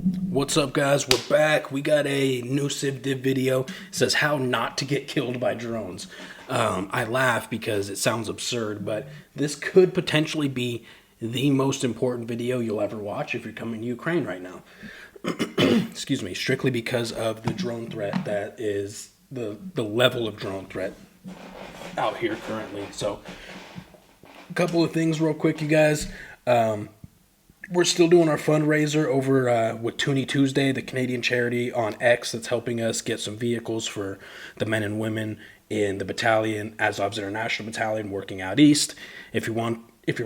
What's up, guys? We're back. We got a new Civ Div video. It says how not to get killed by drones. I laugh because it sounds absurd, but this could potentially be the most important video you'll ever watch if you're coming to Ukraine right now. Excuse me, strictly because of the drone threat that is the level of drone threat out here currently. So, a couple of things real quick, you guys. We're still doing our fundraiser over with Toonie Tuesday, the Canadian charity on X that's helping us get some vehicles for the men and women in the battalion, Azov's International Battalion, working out east. If you're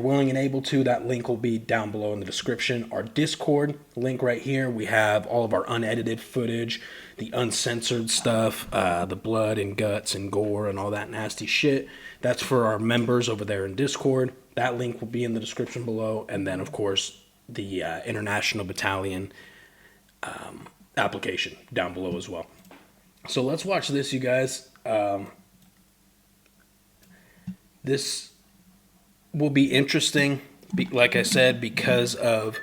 willing and able to, that link will be down below in the description. Our Discord link right here. We have all of our unedited footage, the uncensored stuff, the blood and guts and gore and all that nasty shit. That's for our members over there in Discord. That link will be in the description below. And then, of course, the International Battalion application down below as well. So let's watch this, you guys. This will be interesting, like I said, because of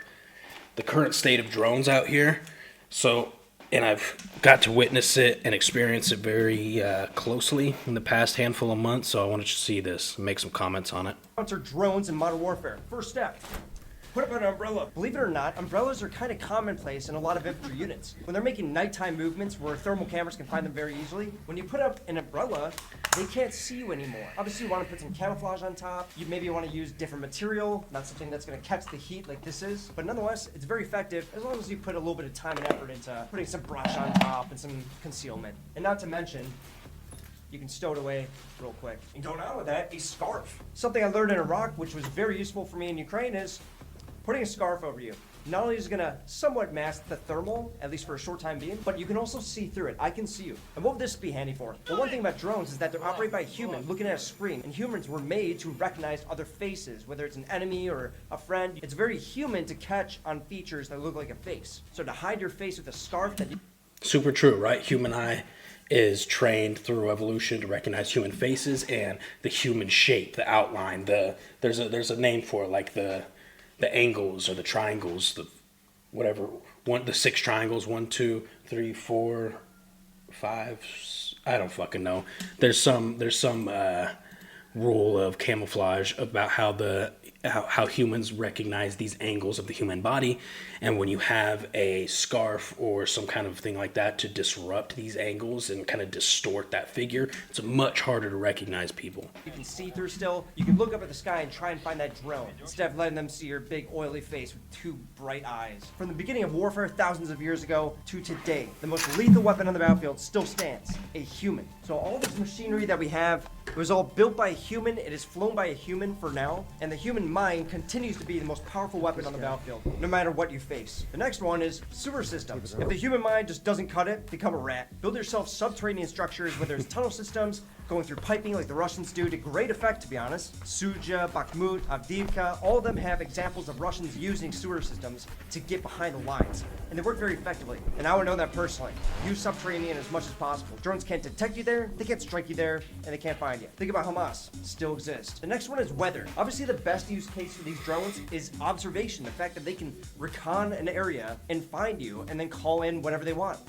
the current state of drones out here. So, and I've got to witness it and experience it very closely in the past handful of months. So I wanted to see this and make some comments on it. Drones in modern warfare. First step. Put up an umbrella. Believe it or not, umbrellas are kind of commonplace in a lot of infantry units. When they're making nighttime movements where thermal cameras can find them very easily, when you put up an umbrella, they can't see you anymore. Obviously, you want to put some camouflage on top. You maybe want to use different material, not something that's going to catch the heat like this is. But nonetheless, it's very effective as long as you put a little bit of time and effort into putting some brush on top and some concealment. And not to mention, you can stow it away real quick. And going on with that, a scarf. Something I learned in Iraq, which was very useful for me in Ukraine, is putting a scarf over you. Not only is it gonna somewhat mask the thermal, at least for a short time being, but you can also see through it. I can see you. And what would this be handy for? Well, one thing about drones is that they're operated by a human looking at a screen, and humans were made to recognize other faces, whether it's an enemy or a friend. It's very human to catch on features that look like a face. So to hide your face with a scarf that Super true, right? Human eye is trained through evolution to recognize human faces and the human shape, the outline. There's a name for it, like the angles or the triangles, the whatever the 6 triangles, 1, 2, 3, 4, 5. I don't fucking know. There's some rule of camouflage about how humans recognize these angles of the human body, and when you have a scarf or some kind of thing like that to disrupt these angles and kind of distort that figure, it's much harder to recognize people. you can see through still, you can look up at the sky and try and find that drone, instead of letting them see your big oily face with 2 bright eyes. From the beginning of warfare thousands of years ago to today, the most lethal weapon on the battlefield still stands, a human. So all this machinery that we have, it was all built by a human, it is flown by a human for now, and the human mind continues to be the most powerful weapon on the battlefield, no matter what you face. The next one is sewer systems. If the human mind just doesn't cut it, become a rat. Build yourself subterranean structures, whether it's tunnel systems, going through piping like the Russians do, to great effect, to be honest. Suja, Bakhmut, Avdiivka, all of them have examples of Russians using sewer systems to get behind the lines. And they work very effectively. And I would know that personally. Use subterranean as much as possible. Drones can't detect you there, they can't strike you there, and they can't find you. Think about Hamas. Still exists. The next one is weather. Obviously, the best use case for these drones is observation. The fact that they can recon an area and find you and then call in whatever they want.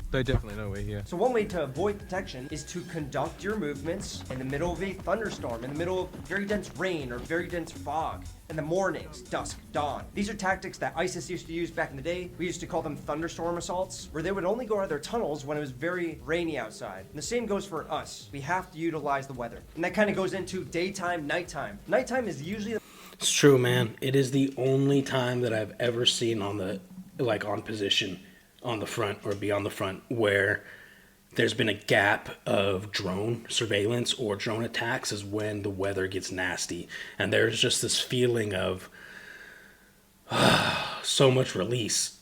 They definitely know we're here. So one way to avoid detection is to conduct your movements in the middle of a thunderstorm, in the middle of very dense rain or very dense fog, in the mornings, dusk, dawn. These are tactics that ISIS used to use back in the day. We used to call them thunderstorm assaults, where they would only go out of their tunnels when it was very rainy outside. And the same goes for us. We have to utilize the weather. And that kind of goes into daytime, nighttime. Nighttime is usually... It's true, man. It is the only time that I've ever seen on position on the front or beyond the front where there's been a gap of drone surveillance or drone attacks is when the weather gets nasty. And there's just this feeling of so much relief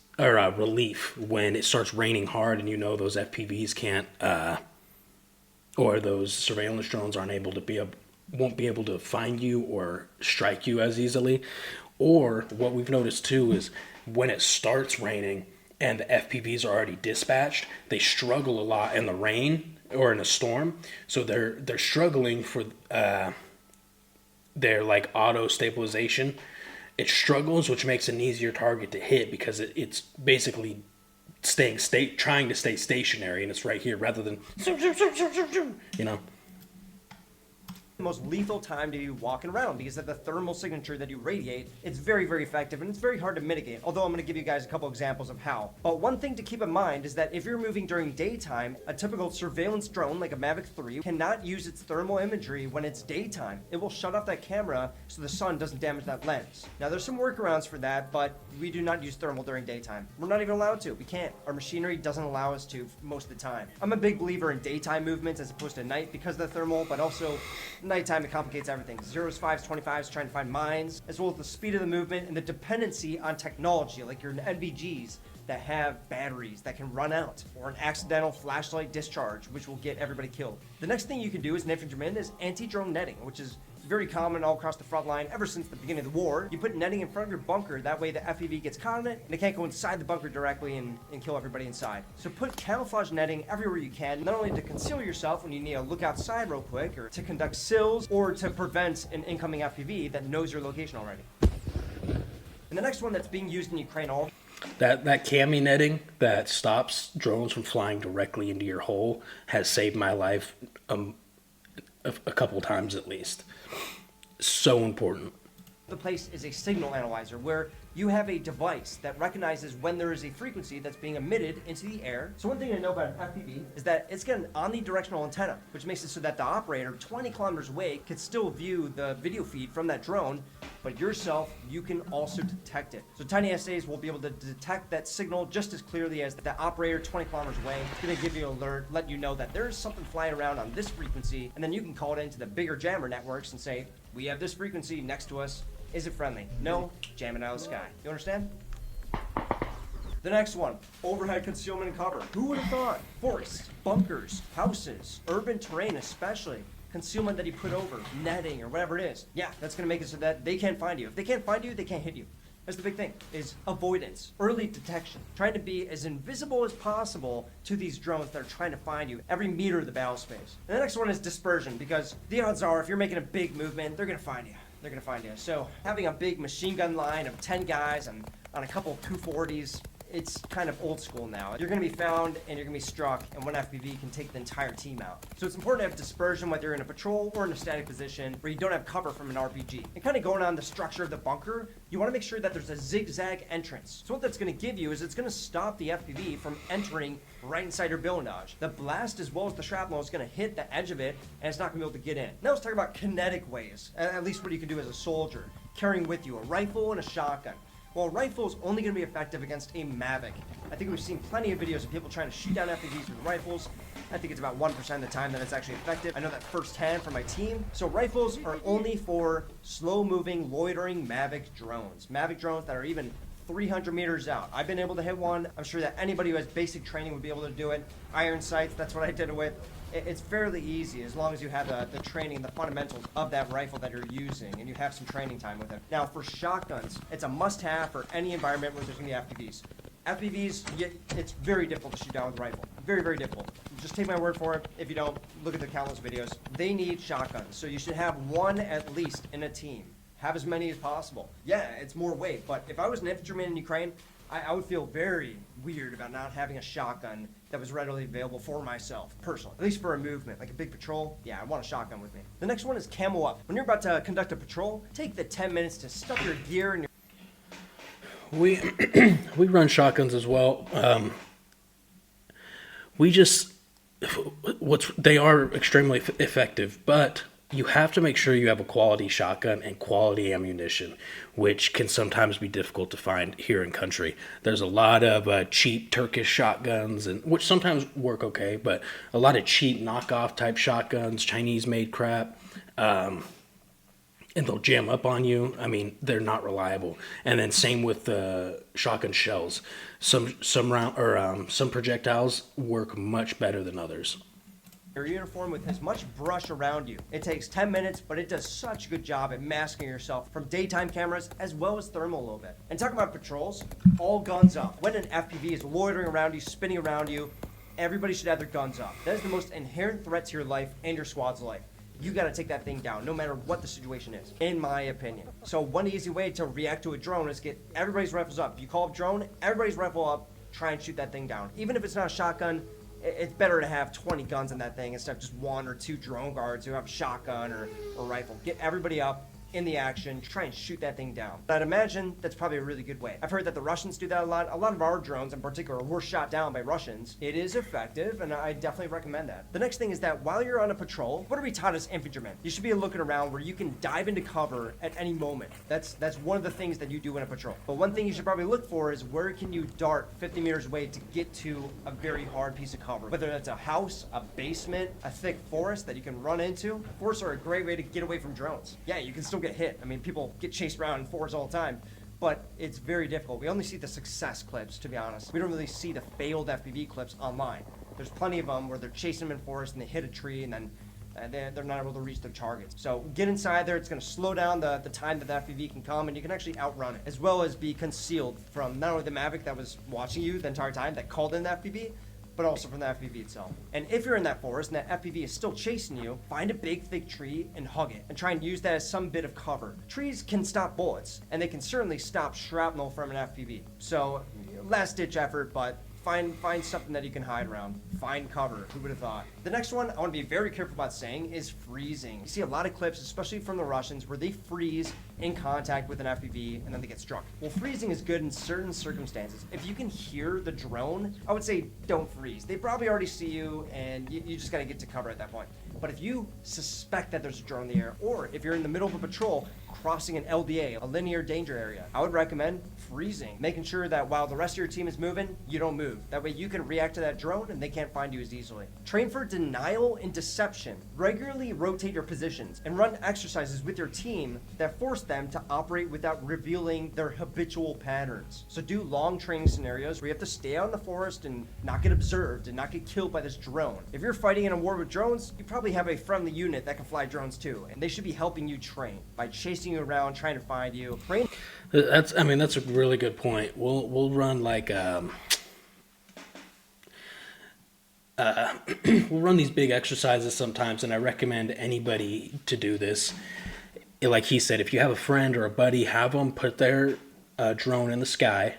when it starts raining hard and you know those FPVs can't or those surveillance drones won't be able to find you or strike you as easily. Or what we've noticed too is when it starts raining and the FPVs are already dispatched, they struggle a lot in the rain or in a storm. So they're struggling for their like auto stabilization it struggles, which makes it an easier target to hit because it's basically trying to stay stationary, and it's right here rather than, you know. The most lethal time to be walking around because of the thermal signature that you radiate. It's very, very effective, and it's very hard to mitigate, although I'm going to give you guys a couple examples of how. But one thing to keep in mind is that if you're moving during daytime, a typical surveillance drone like a Mavic 3 cannot use its thermal imagery when it's daytime. It will shut off that camera so the sun doesn't damage that lens. Now there's some workarounds for that, but we do not use thermal during daytime. We're not even allowed to. We can't. Our machinery doesn't allow us to most of the time. I'm a big believer in daytime movements as opposed to night because of the thermal, but also nighttime, it complicates everything. 0s, 5s, 25s, trying to find mines, as well as the speed of the movement and the dependency on technology, like your NVGs that have batteries that can run out, or an accidental flashlight discharge, which will get everybody killed. The next thing you can do as an infantryman is anti-drone netting, which is very common all across the front line ever since the beginning of the war. You put netting in front of your bunker, that way the FPV gets caught in it, and it can't go inside the bunker directly and kill everybody inside. So put camouflage netting everywhere you can, not only to conceal yourself when you need to look outside real quick, or to conduct sills, or to prevent an incoming FPV that knows your location already. And the next one that's being used in Ukraine all That cami netting that stops drones from flying directly into your hole has saved my life a couple times at least. So important. the place is a signal analyzer where you have a device that recognizes when there is a frequency that's being emitted into the air. So one thing to know about an FPV is that it's got an omnidirectional antenna, which makes it so that the operator 20 kilometers away can still view the video feed from that drone, but yourself, you can also detect it. So tiny SAs will be able to detect that signal just as clearly as the operator 20 kilometers away. It's gonna give you an alert, let you know that there's something flying around on this frequency, and then you can call it into the bigger jammer networks and say, we have this frequency next to us. Is it friendly? No, jam it out of the sky. You understand? The next one, overhead concealment and cover. Who would have thought? Forests, bunkers, houses, urban terrain especially. Concealment that you put over, netting or whatever it is. Yeah, that's gonna make it so that they can't find you. If they can't find you, they can't hit you. That's the big thing, is avoidance, early detection. Trying to be as invisible as possible to these drones that are trying to find you every meter of the battle space. And the next one is dispersion, because the odds are if you're making a big movement, they're gonna find you. They're gonna find you. So having a big machine gun line of 10 guys on a couple 240s, it's kind of old school now. You're gonna be found and you're gonna be struck, and one FPV can take the entire team out. So it's important to have dispersion whether you're in a patrol or in a static position where you don't have cover from an RPG. And kind of going on the structure of the bunker, you wanna make sure that there's a zigzag entrance. So what that's gonna give you is it's gonna stop the FPV from entering right inside your buildage. The blast as well as the shrapnel is gonna hit the edge of it, and it's not gonna be able to get in. Now let's talk about kinetic ways, at least what you can do as a soldier, carrying with you a rifle and a shotgun. Well, a rifle is only going to be effective against a Mavic. I think we've seen plenty of videos of people trying to shoot down FPVs with rifles. I think it's about 1% of the time that it's actually effective. I know that firsthand from my team. So rifles are only for slow-moving, loitering Mavic drones. Mavic drones that are even 300 meters out. I've been able to hit one. I'm sure that anybody who has basic training would be able to do it. Iron sights, that's what I did it with. It's fairly easy as long as you have the training and the fundamentals of that rifle that you're using and you have some training time with it. Now for shotguns, it's a must-have for any environment where there's going to be FPVs. FPVs, it's very difficult to shoot down with a rifle. Very, very difficult. Just take my word for it. If you don't, look at the countless videos. They need shotguns, so you should have one at least in a team. Have as many as possible. Yeah, it's more weight, but if I was an infantryman in Ukraine, I would feel very weird about not having a shotgun that was readily available for myself, personally. At least for a movement, like a big patrol, yeah, I want a shotgun with me. The next one is camo up. When you're about to conduct a patrol, take the 10 minutes to stuff your gear and your... We run shotguns as well. They are extremely effective, but you have to make sure you have a quality shotgun and quality ammunition, which can sometimes be difficult to find here in country. There's a lot of cheap Turkish shotguns, and which sometimes work okay, but a lot of cheap knockoff type shotguns, Chinese-made crap, and they'll jam up on you. I mean, they're not reliable. And then same with the shotgun shells. Some projectiles work much better than others. Your uniform with as much brush around you. It takes 10 minutes, but it does such a good job at masking yourself from daytime cameras as well as thermal a little bit. And talking about patrols, all guns up. When an FPV is loitering around you, spinning around you, everybody should have their guns up. That is the most inherent threat to your life and your squad's life. you got to take that thing down, no matter what the situation is, in my opinion. So one easy way to react to a drone is get everybody's rifles up. If you call up drone, everybody's rifle up, try and shoot that thing down. Even if it's not a shotgun, it's better to have 20 guns in that thing instead of just 1 or 2 drone guards who have a shotgun or a rifle. Get everybody up in the action, try and shoot that thing down. I'd imagine that's probably a really good way. I've heard that the Russians do that a lot. A lot of our drones in particular were shot down by Russians. It is effective, and I definitely recommend that. The next thing is that while you're on a patrol, what are we taught as infantrymen? You should be looking around where you can dive into cover at any moment. That's one of the things that you do in a patrol. But one thing you should probably look for is where can you dart 50 meters away to get to a very hard piece of cover. Whether that's a house, a basement, a thick forest that you can run into. Forests are a great way to get away from drones. Yeah, you can still get hit. I mean, people get chased around in forests all the time, but it's very difficult. We only see the success clips, to be honest. We don't really see the failed FPV clips online. There's plenty of them where they're chasing them in forest and they hit a tree and then they're not able to reach their targets. So get inside there. It's going to slow down the time that the FPV can come, and you can actually outrun it, as well as be concealed from not only the Mavic that was watching you the entire time, that called in the FPV, but also from the FPV itself. And if you're in that forest and that FPV is still chasing you, find a big thick tree and hug it and try and use that as some bit of cover. Trees can stop bullets, and they can certainly stop shrapnel from an FPV. So last ditch effort, but find something that you can hide around. Find cover. Who would have thought? The next one I want to be very careful about saying is freezing. You see a lot of clips, especially from the Russians, where they freeze in contact with an FPV and then they get struck. Well, freezing is good in certain circumstances. If you can hear the drone, I would say don't freeze. They probably already see you, and you just got to get to cover at that point. But if you suspect that there's a drone in the air, or if you're in the middle of a patrol crossing an LDA, a linear danger area, I would recommend freezing, making sure that while the rest of your team is moving, you don't move. That way you can react to that drone and they can't find you as easily. Train for denial and deception. Regularly rotate your positions and run exercises with your team that force them to operate without revealing their habitual patterns. So do long training scenarios where you have to stay out in the forest and not get observed and not get killed by this drone. If you're fighting in a war with drones, you probably have a friendly unit that can fly drones too, and they should be helping you train by chasing you around, trying to find you. Train. That's a really good point. We'll run like we'll run these big exercises sometimes, and I recommend anybody to do this. Like he said, if you have a friend or a buddy, have them put their drone in the sky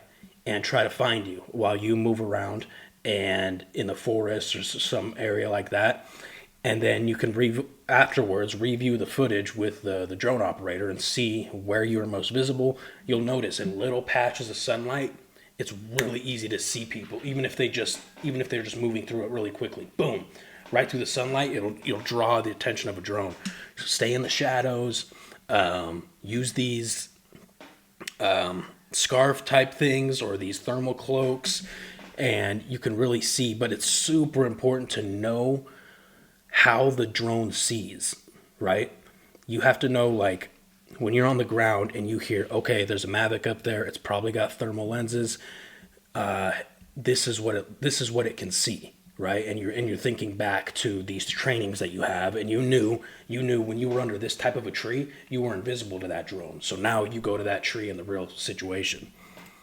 and try to find you while you move around and in the forest or some area like that. And then you can afterwards review the footage with the drone operator and see where you are most visible. You'll notice in little patches of sunlight, it's really easy to see people, even if they're just moving through it really quickly. Boom, right through the sunlight, you'll draw the attention of a drone. Stay in the shadows. Use these scarf type things or these thermal cloaks, and you can really see. But it's super important to know how the drone sees, right? You have to know, like, when you're on the ground and you hear, okay, there's a Mavic up there, it's probably got thermal lenses. This is what it can see, right? And you're thinking back to these trainings that you have, and you knew when you were under this type of a tree, you were invisible to that drone. So now you go to that tree in the real situation.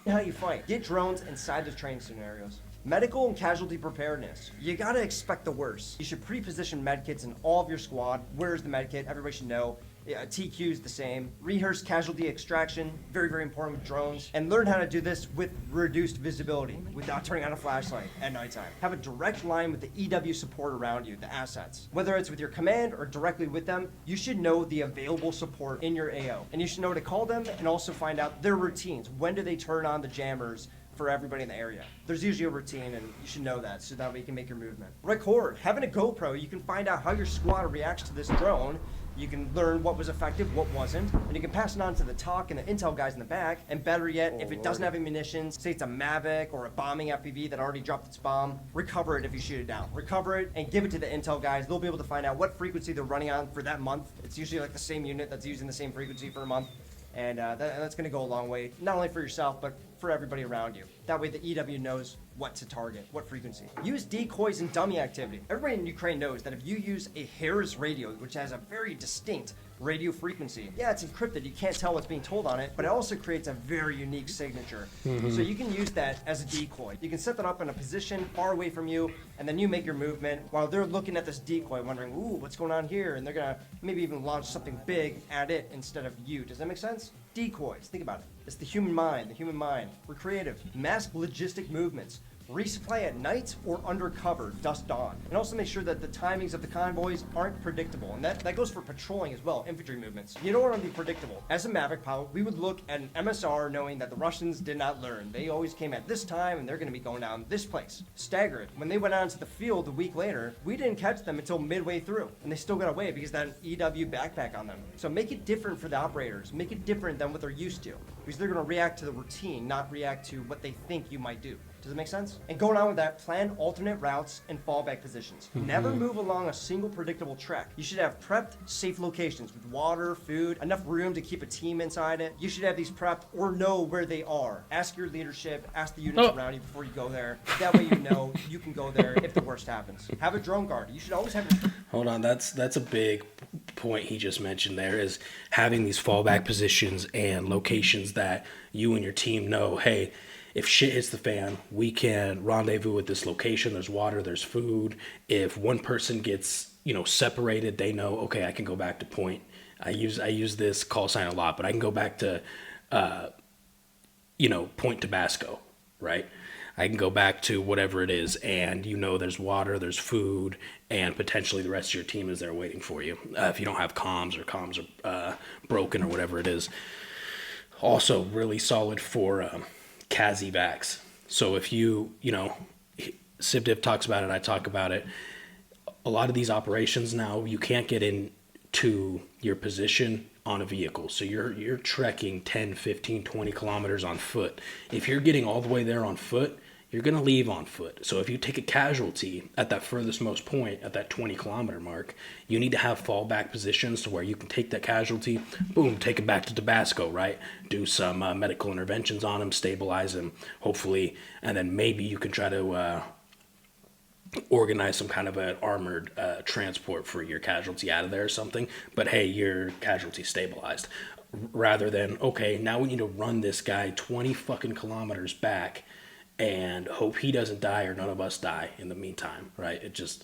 How you fight. Get drones inside the training scenarios. Medical and casualty preparedness. You gotta expect the worst. You should pre-position medkits in all of your squad. Where's the medkit? Everybody should know. TQ is the same. Rehearse casualty extraction. Very, very important with drones. And learn how to do this with reduced visibility, without turning on a flashlight at nighttime. Have a direct line with the EW support around you, the assets. Whether it's with your command or directly with them, you should know the available support in your AO. And you should know to call them and also find out their routines. When do they turn on the jammers for everybody in the area? There's usually a routine, and you should know that so that way you can make your movement. Record. Having a GoPro, you can find out how your squad reacts to this drone. You can learn what was effective, what wasn't, and you can pass it on to the TOC and the intel guys in the back. And better yet, if it doesn't have any munitions, say it's a Mavic or a bombing FPV that already dropped its bomb, recover it if you shoot it down. Recover it and give it to the intel guys. They'll be able to find out what frequency they're running on for that month. It's usually like the same unit that's using the same frequency for a month. And that's going to go a long way, not only for yourself, but for everybody around you. That way the EW knows what to target, what frequency. Use decoys and dummy activity. Everybody in Ukraine knows that if you use a Harris radio, which has a very distinct Radio frequency. Yeah, it's encrypted. You can't tell what's being told on it, but it also creates a very unique signature. So you can use that as a decoy. You can set that up in a position far away from you, and then you make your movement while they're looking at this decoy, wondering, ooh, what's going on here? And they're gonna maybe even launch something big at it instead of you. Does that make sense? Decoys, think about it. It's the human mind, We're creative. Mask logistic movements. Resupply at night or undercover, dusk dawn. And also make sure that the timings of the convoys aren't predictable. And that goes for patrolling as well, infantry movements. You don't want to be predictable. As a Maverick pilot, we would look at an MSR knowing that the Russians did not learn. They always came at this time and they're going to be going down this place. Stagger it. When they went out into the field a week later, we didn't catch them until midway through. And they still got away because that EW backpack on them. So make it different for the operators. Make it different than what they're used to. Because they're going to react to the routine, not react to what they think you might do. Does it make sense? And going on with that, plan alternate routes and fallback positions. Never move along a single predictable track. You should have prepped, safe locations with water, food, enough room to keep a team inside it. You should have these prepped or know where they are. Ask your leadership, ask the units around you before you go there. That way you know you can go there if the worst happens. Have a drone guard. You should always have Hold on, that's a big point he just mentioned there, is having these fallback positions and locations that you and your team know, hey, if shit hits the fan, we can rendezvous at this location. There's water, there's food. If one person gets, separated, they know, okay, I can go back to point. I use this call sign a lot, but I can go back to, Point Tabasco, right? I can go back to whatever it is, and there's water, there's food, and potentially the rest of your team is there waiting for you. If you don't have comms are broken or whatever it is. Also, really solid for CAS evacs. So if CivDiv talks about it, I talk about it. A lot of these operations now, you can't get into your position on a vehicle. So you're trekking 10, 15, 20 kilometers on foot. If you're getting all the way there on foot, you're going to leave on foot. So if you take a casualty at that furthest most point, at that 20 kilometer mark, you need to have fallback positions to where you can take that casualty, boom, take it back to Tabasco, right? Do some medical interventions on him, stabilize him, hopefully, and then maybe you can try to organize some kind of an armored transport for your casualty out of there or something. But hey, your casualty stabilized. Rather than, okay, now we need to run this guy 20 fucking kilometers back and hope he doesn't die or none of us die in the meantime, right? It's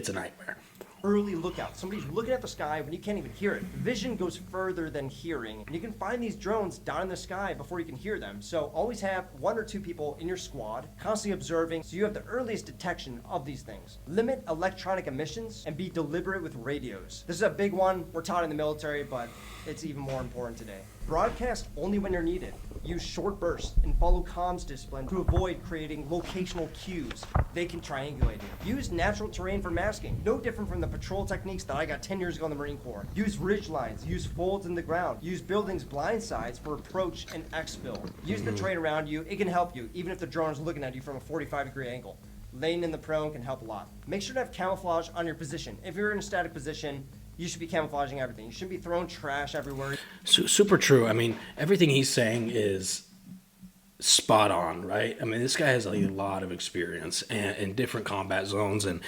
a nightmare. Early lookout. Somebody's looking at the sky when you can't even hear it. Vision goes further than hearing, and you can find these drones down in the sky before you can hear them. So always have 1 or 2 people in your squad, constantly observing, so you have the earliest detection of these things. Limit electronic emissions and be deliberate with radios. This is a big one. We're taught in the military, but it's even more important today. Broadcast only when you're needed. Use short bursts and follow comms discipline to avoid creating locational cues. They can triangulate you. Use natural terrain for masking. No different from the patrol techniques that I got 10 years ago in the Marine Corps. Use ridge lines. Use folds in the ground. Use buildings' blind sides for approach and exfil. Use the terrain around you. It can help you, even if the drone is looking at you from a 45-degree angle. Laying in the prone can help a lot. Make sure to have camouflage on your position. If you're in a static position, you should be camouflaging everything. You shouldn't be throwing trash everywhere. Super true. I mean, everything he's saying is spot on, right? I mean, this guy has a lot of experience in different combat zones, and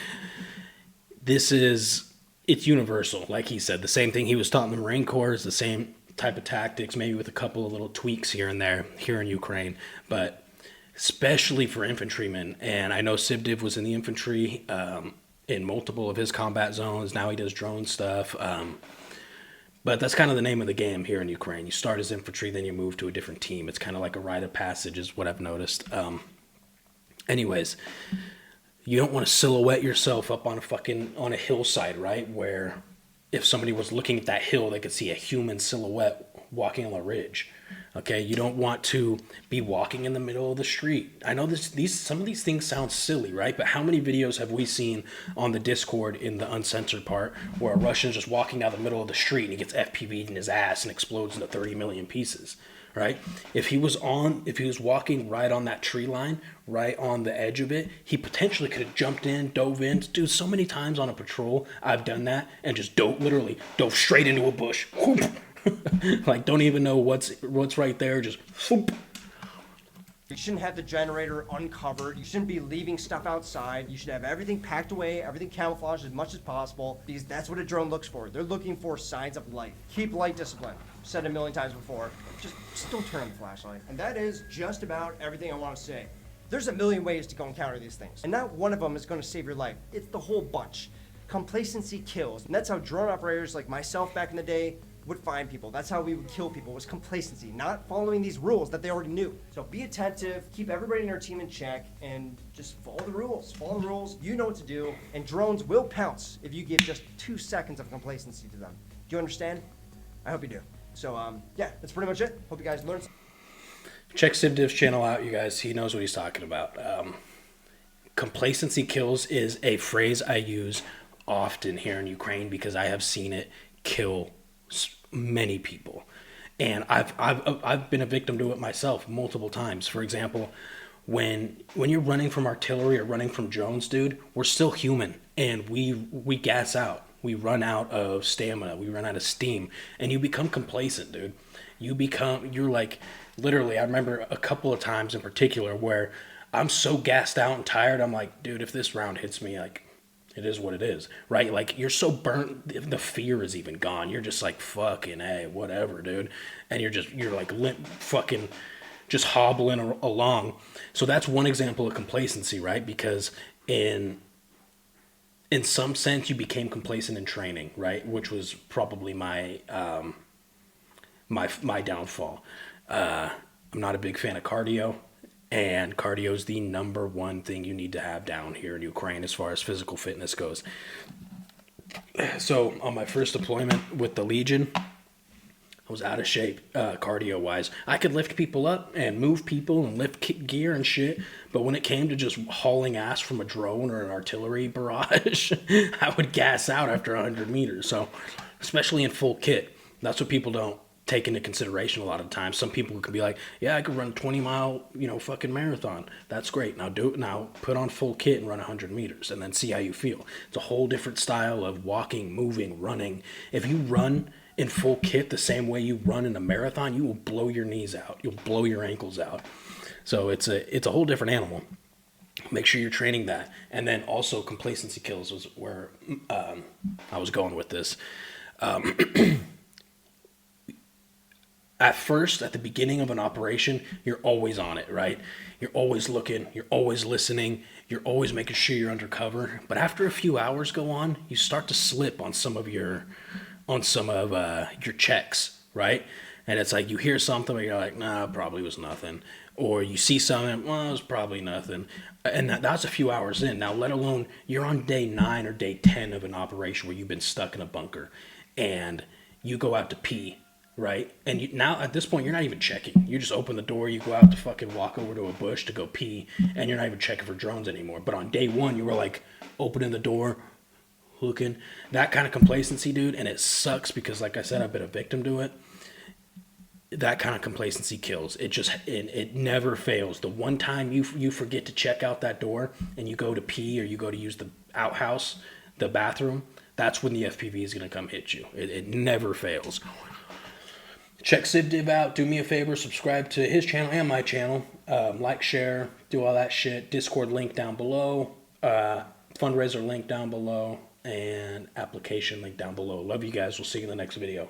it's universal. Like he said, the same thing he was taught in the Marine Corps is the same type of tactics, maybe with a couple of little tweaks here and there here in Ukraine, but especially for infantrymen. And I know CivDiv was in the infantry, in multiple of his combat zones. Now he does drone stuff. But that's kind of the name of the game here in Ukraine. You start as infantry, then you move to a different team. It's kind of like a rite of passage is what I've noticed. Anyways, you don't want to silhouette yourself up on a hillside, right? Where if somebody was looking at that hill, they could see a human silhouette walking on the ridge. Okay, you don't want to be walking in the middle of the street. I know some of these things sound silly, right? But how many videos have we seen on the Discord in the Uncensored part where a Russian's just walking down the middle of the street and he gets FPV'd in his ass and explodes into 30 million pieces, right? If he was walking right on that tree line, right on the edge of it, he potentially could have jumped in, dove in. Dude, so many times on a patrol, I've done that and just literally dove straight into a bush. Whoop. Like, don't even know what's right there, just whoop. You shouldn't have the generator uncovered. You shouldn't be leaving stuff outside. You should have everything packed away, everything camouflaged as much as possible, because that's what a drone looks for. They're looking for signs of life. Keep light discipline. I've said it a million times before. Just don't turn on the flashlight. And that is just about everything I want to say. There's a million ways to go encounter these things, and not one of them is going to save your life. It's the whole bunch. Complacency kills, and that's how drone operators like myself back in the day would find people. That's how we would kill people, was complacency, not following these rules that they already knew. So be attentive, keep everybody in your team in check, and just follow the rules. Follow the rules, you know what to do, and drones will pounce if you give just 2 seconds of complacency to them. Do you understand? I hope you do. So, yeah, that's pretty much it. Hope you guys learned. Check SibDiv's channel out, you guys. He knows what he's talking about. Complacency kills is a phrase I use often here in Ukraine because I have seen it kill many people, and I've been a victim to it myself multiple times. For example, when you're running from artillery or running from drones, dude, we're still human, and we gas out. We run out of stamina. We run out of steam, and you become complacent, dude. You're like, literally, I remember a couple of times in particular where I'm so gassed out and tired. I'm like, dude, if this round hits me, like, it is what it is, right? Like, you're so burnt, the fear is even gone. You're just like, fucking A, whatever, dude. And you're like fucking just hobbling along. So that's one example of complacency, right? Because in some sense, you became complacent in training, right? Which was probably my downfall. I'm not a big fan of cardio. And cardio is the number one thing you need to have down here in Ukraine as far as physical fitness goes. So on my first deployment with the Legion, I was out of shape cardio-wise. I could lift people up and move people and lift gear and shit, but when it came to just hauling ass from a drone or an artillery barrage, I would gas out after 100 meters. So especially in full kit, that's what people don't take into consideration a lot of times. Some people can be like, yeah, I could run a 20-mile, fucking marathon. That's great. Now put on full kit and run 100 meters and then see how you feel. It's a whole different style of walking, moving, running. If you run in full kit the same way you run in a marathon, you will blow your knees out. You'll blow your ankles out. So it's a whole different animal. Make sure you're training that. And then also complacency kills was where I was going with this. At first, at the beginning of an operation, you're always on it, right? You're always looking, you're always listening, you're always making sure you're undercover. But after a few hours go on, you start to slip on some of your checks, right? And it's like you hear something where you're like, nah, it probably was nothing. Or you see something, well, it was probably nothing. And that's a few hours in. Now, let alone you're on day 9 or day 10 of an operation where you've been stuck in a bunker and you go out to pee. Right? And now at this point, you're not even checking. You just open the door, you go out to fucking walk over to a bush to go pee, and you're not even checking for drones anymore. But on day 1, you were like opening the door, looking. That kind of complacency, dude, and it sucks because, like I said, I've been a victim to it. That kind of complacency kills. It never fails. The one time you forget to check out that door and you go to pee or you go to use the outhouse, the bathroom, that's when the FPV is going to come hit you. It never fails. Check SibDiv out. Do me a favor. Subscribe to his channel and my channel. Like, share, do all that shit. Discord link down below. Fundraiser link down below. And application link down below. Love you guys. We'll see you in the next video.